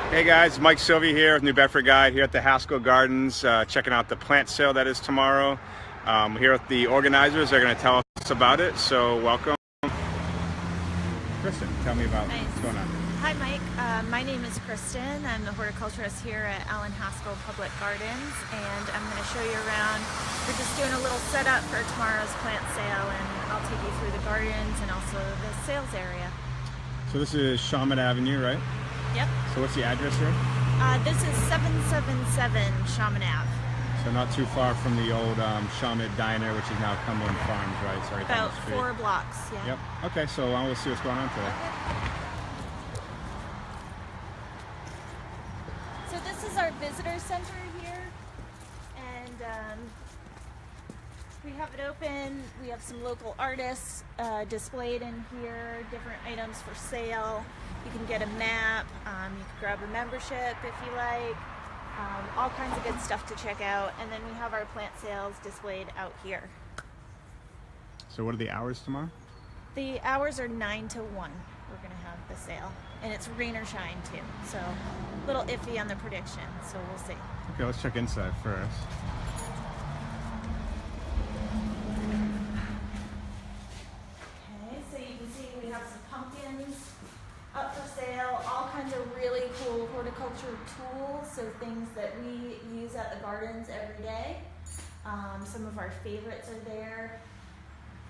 Hey guys, Mike Sylvie here with New Bedford Guide here at the Haskell Gardens, checking out the plant sale that is tomorrow. Here with the organizers, they're going to tell us about it, so welcome. Kristen, tell me about what's going on. Hi Mike, my name is Kristen. I'm the horticulturist here at Haskell Public Gardens, and I'm going to show you around. We're just doing a little setup for tomorrow's plant sale, and I'll take you through the gardens and also the sales area. So this is Shawmut Avenue, right? Yep. So what's the address here? This is 777 Shawmut Ave. So not too far from the old Shawmut Diner, which is now Cumberland Farms, right? So right down About the street. 4 blocks, yeah. Yep. Okay, so we'll see what's going on today. So this is our visitor center here, and we have it open. We have some local artists displayed in here, different items for sale. You can get a map, you can grab a membership if you like, all kinds of good stuff to check out. And then we have our plant sales displayed out here. So what are the hours tomorrow? The hours are 9 to 1. We're going to have the sale. And it's rain or shine too, so a little iffy on the prediction, so we'll see. Okay, let's check inside first. Okay, so you can see we have some pumpkins up for sale, all kinds of really cool horticulture tools, so things that we use at the gardens every day. Some of our favorites are there.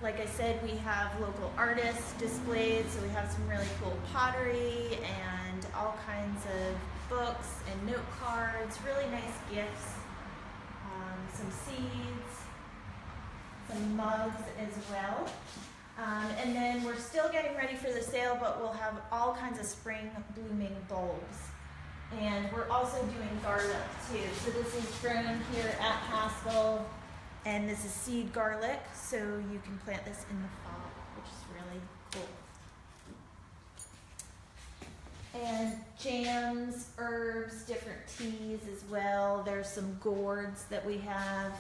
Like I said, we have local artists displayed, so we have some really cool pottery and all kinds of books and note cards, really nice gifts, some seeds, some mugs as well. And then we're still getting ready for the sale, but we'll have all kinds of spring blooming bulbs. And we're also doing garlic too. So this is grown here at Haskell, and this is seed garlic, so you can plant this in the fall, which is really cool. And jams, herbs, different teas as well. There's some gourds that we have,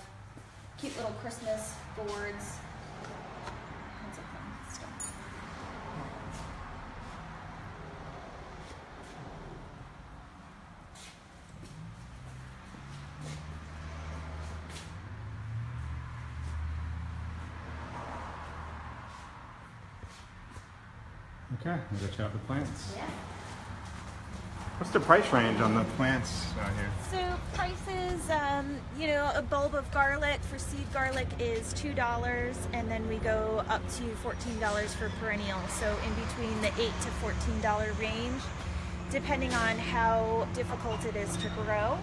cute little Christmas gourds. Okay, we'll go check out the plants. Yeah. What's the price range on the plants out here? So prices, a bulb of garlic for seed garlic is $2, and then we go up to $14 for perennial. So in between the $8 to $14 range, depending on how difficult it is to grow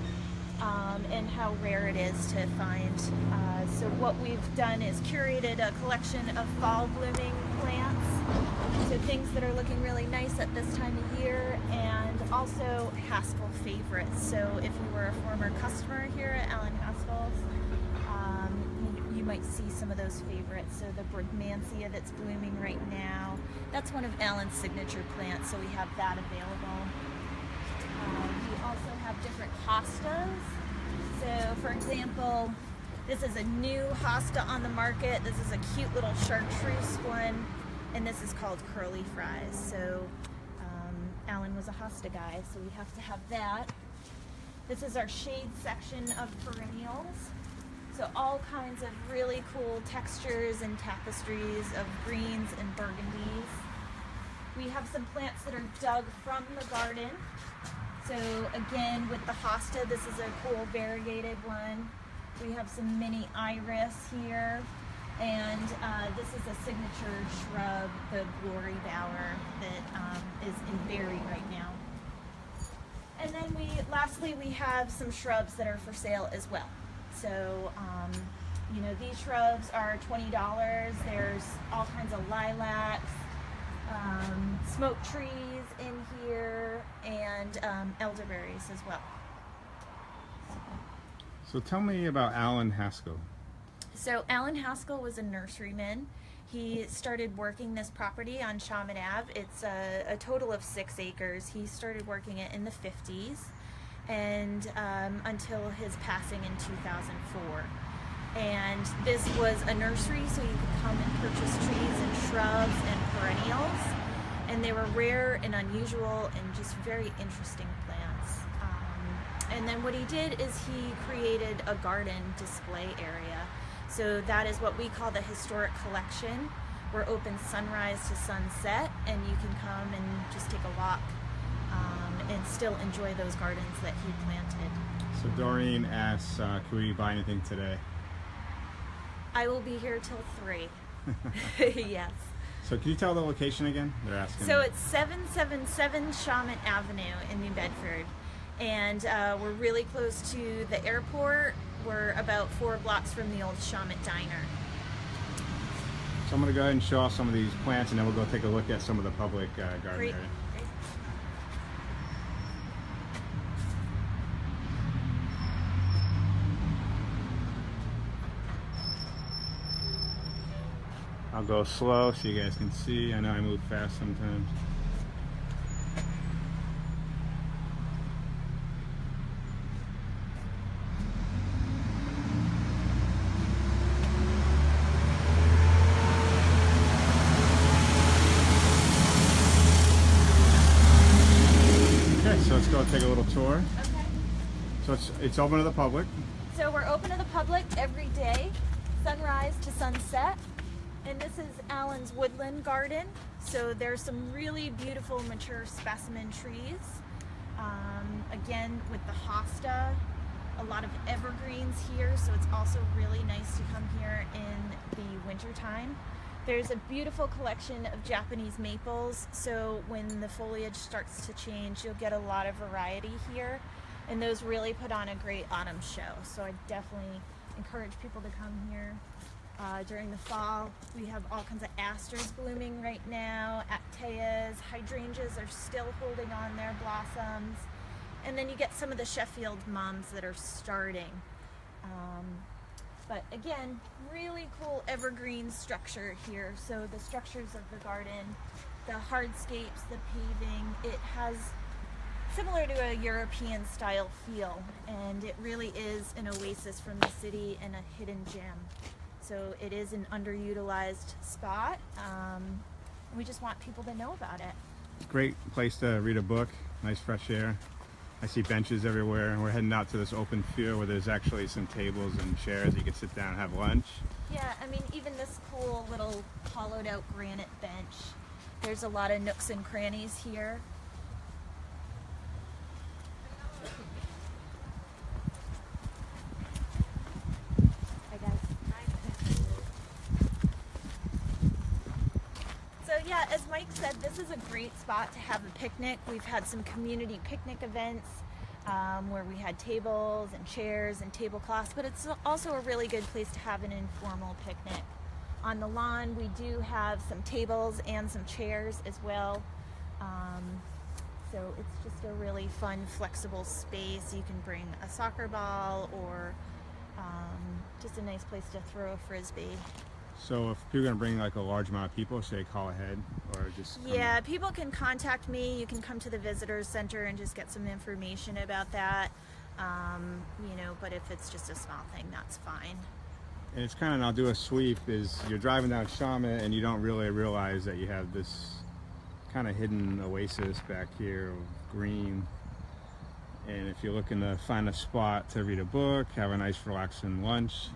and how rare it is to find. So what we've done is curated a collection of fall blooming plants. So things that are looking really nice at this time of year, and also Haskell favorites. So if you were a former customer here at Haskell's, you might see some of those favorites. So the Brugmansia that's blooming right now, that's one of Alan's signature plants, so we have that available. We also have different hostas. So for example, this is a new hosta on the market. This is a cute little chartreuse one. And this is called Curly Fries. So Alan was a hosta guy, so we have to have that. This is our shade section of perennials. So all kinds of really cool textures and tapestries of greens and burgundies. We have some plants that are dug from the garden. So again, with the hosta, this is a cool variegated one. We have some mini iris here. And this is a signature shrub, the Glory Bower, that is in berry right now. And then lastly, we have some shrubs that are for sale as well. So, these shrubs are $20. There's all kinds of lilacs, smoke trees in here, and elderberries as well. So tell me about Alan Haskell. So Alan Haskell was a nurseryman. He started working this property on Shawmut Ave. It's a total of 6 acres. He started working it in the 50s and until his passing in 2004. And this was a nursery, so you could come and purchase trees and shrubs and perennials. and they were rare and unusual and just very interesting plants. And then what he did is he created a garden display area. So that is what we call the historic collection. We're open sunrise to sunset, and you can come and just take a walk and still enjoy those gardens that he planted. So Doreen asks, can we buy anything today? I will be here till 3. Yes. So can you tell the location again? They're asking. So it's 777 Shawmut Avenue in New Bedford. And we're really close to the airport. We're about 4 blocks from the old Shawmut Diner. So I'm going to go ahead and show off some of these plants, and then we'll go take a look at some of the public garden Great. area. I'll go slow so you guys can see. I know I move fast sometimes. Okay, so let's go take a little tour. Okay. So it's open to the public. So we're open to the public every day, sunrise to sunset. And this is Alan's Woodland Garden. So there's some really beautiful mature specimen trees. Again, with the hosta, a lot of evergreens here. So it's also really nice to come here in the winter time. There's a beautiful collection of Japanese maples. So when the foliage starts to change, you'll get a lot of variety here. And those really put on a great autumn show. So I definitely encourage people to come here. During the fall, we have all kinds of asters blooming right now, actaeas, hydrangeas are still holding on their blossoms, and then you get some of the Sheffield mums that are starting. But again, really cool evergreen structure here. So the structures of the garden, the hardscapes, the paving, it has similar to a European style feel, and it really is an oasis from the city and a hidden gem. So it is an underutilized spot. We just want people to know about it. Great place to read a book, nice fresh air. I see benches everywhere. We're heading out to this open field where there's actually some tables and chairs you can sit down and have lunch. Yeah, I mean, even this cool little hollowed out granite bench. There's a lot of nooks and crannies here. Yeah, as Mike said, this is a great spot to have a picnic. We've had some community picnic events where we had tables and chairs and tablecloths, but it's also a really good place to have an informal picnic. On the lawn, we do have some tables and some chairs as well. So it's just a really fun, flexible space. You can bring a soccer ball or just a nice place to throw a frisbee. So if you're going to bring like a large amount of people, say call ahead or just come Yeah, people can contact me. You can come to the Visitors Center and just get some information about that. You know, but if it's just a small thing, that's fine. And it's kind of, I'll do a sweep, is you're driving down Shawmut and you don't really realize that you have this kind of hidden oasis back here of green. And if you're looking to find a spot to read a book, have a nice relaxing lunch,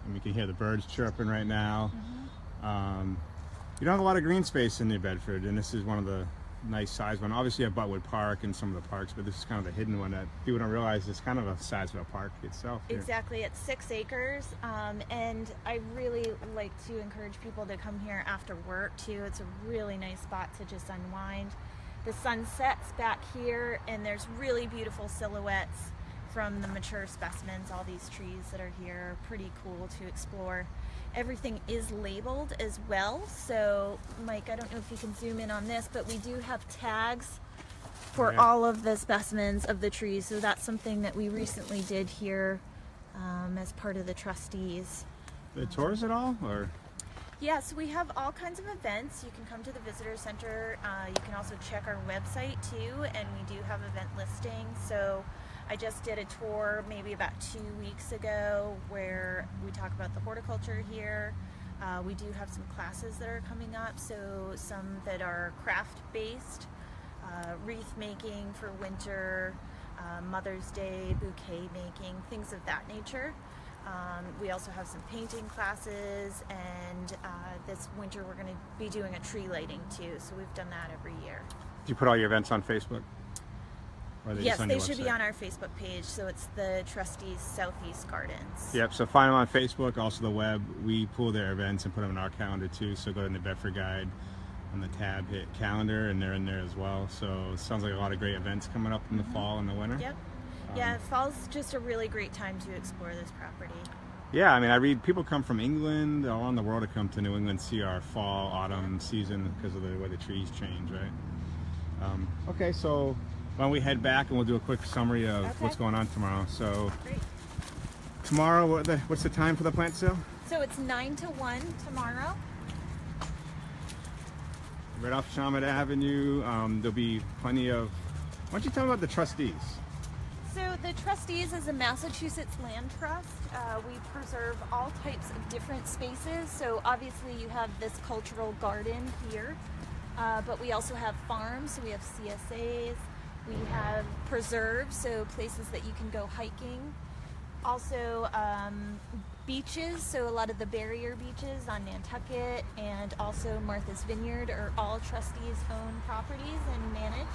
and we can hear the birds chirping right now. Mm-hmm. You don't have a lot of green space in New Bedford, and this is one of the nice sized one. Obviously you have Butwood Park and some of the parks, but this is kind of the hidden one that people don't realize is kind of the size of a park itself here. Exactly, it's 6 acres, and I really like to encourage people to come here after work too. It's a really nice spot to just unwind. The sun sets back here, and there's really beautiful silhouettes from the mature specimens. All these trees that are here are pretty cool to explore. Everything is labeled as well. So Mike, I don't know if you can zoom in on this, but we do have tags for all of the specimens of the trees. So that's something that we recently did here as part of the trustees. The tours at all, or? Yes, we have all kinds of events. You can come to the Visitor Center. You can also check our website too, and we do have event listings. So I just did a tour maybe about 2 weeks ago where we talk about the horticulture here. We do have some classes that are coming up, so some that are craft-based, wreath making for winter, Mother's Day, bouquet making, things of that nature. We also have some painting classes, and this winter we're going to be doing a tree lighting too, so we've done that every year. Do you put all your events on Facebook? Or are they Yes, just on they your should be website? on our Facebook page, so it's the Trustees Southeast Gardens. Yep, so find them on Facebook, also the web. We pull their events and put them in our calendar too, so go in the Bedford Guide on the tab, hit calendar, and they're in there as well. So it sounds like a lot of great events coming up in the fall and the winter. Yep. Yeah, fall's just a really great time to explore this property. Yeah, I mean, I read people come from England, all around the world to come to New England, see our fall, autumn season because of the way the trees change, right? Okay, so why don't we head back and we'll do a quick summary of what's going on tomorrow. So Great. tomorrow, what's the time for the plant sale? So it's 9 to 1 tomorrow. Right off Shawmut Avenue. There'll be plenty of... Why don't you tell me about the trustees? So the Trustees is a Massachusetts land trust. We preserve all types of different spaces. So obviously you have this cultural garden here, but we also have farms, so we have CSAs. We have preserves, so places that you can go hiking. Also beaches, so a lot of the barrier beaches on Nantucket and also Martha's Vineyard are all Trustees owned properties and managed.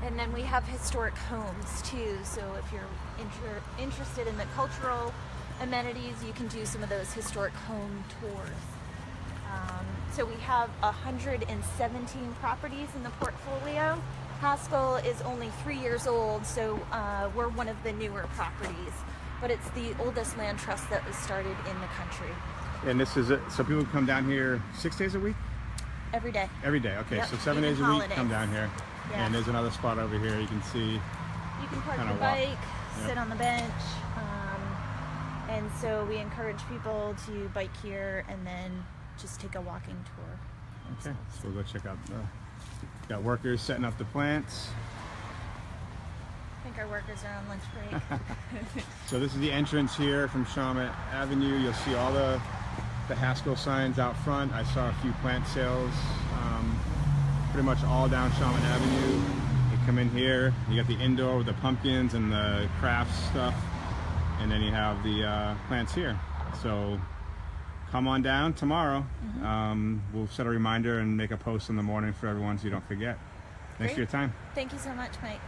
And then we have historic homes too, so if you're interested in the cultural amenities, you can do some of those historic home tours. So we have 117 properties in the portfolio. Haskell is only 3 years old, so we're one of the newer properties, but it's the oldest land trust that was started in the country. And this is it. So people come down here 6 days a week? Every day. Every day, okay. Yep, So 7 even days a week, holidays. come down here. Yeah. And there's another spot over here you can see. You can park Kinda your walk. bike, Yep. sit on the bench, and so we encourage people to bike here and then just take a walking tour. Okay, so we'll go check out got workers setting up the plants. I think our workers are on lunch break. So this is the entrance here from Shawmut Avenue. You'll see all the Haskell signs out front. I saw a few plant sales, pretty much all down Shawmut Avenue. You come in here, you got the indoor with the pumpkins and the crafts stuff, and then you have the plants here. So come on down tomorrow. We'll set a reminder and make a post in the morning for everyone so you don't forget. Thanks for your time. Thank you so much, Mike.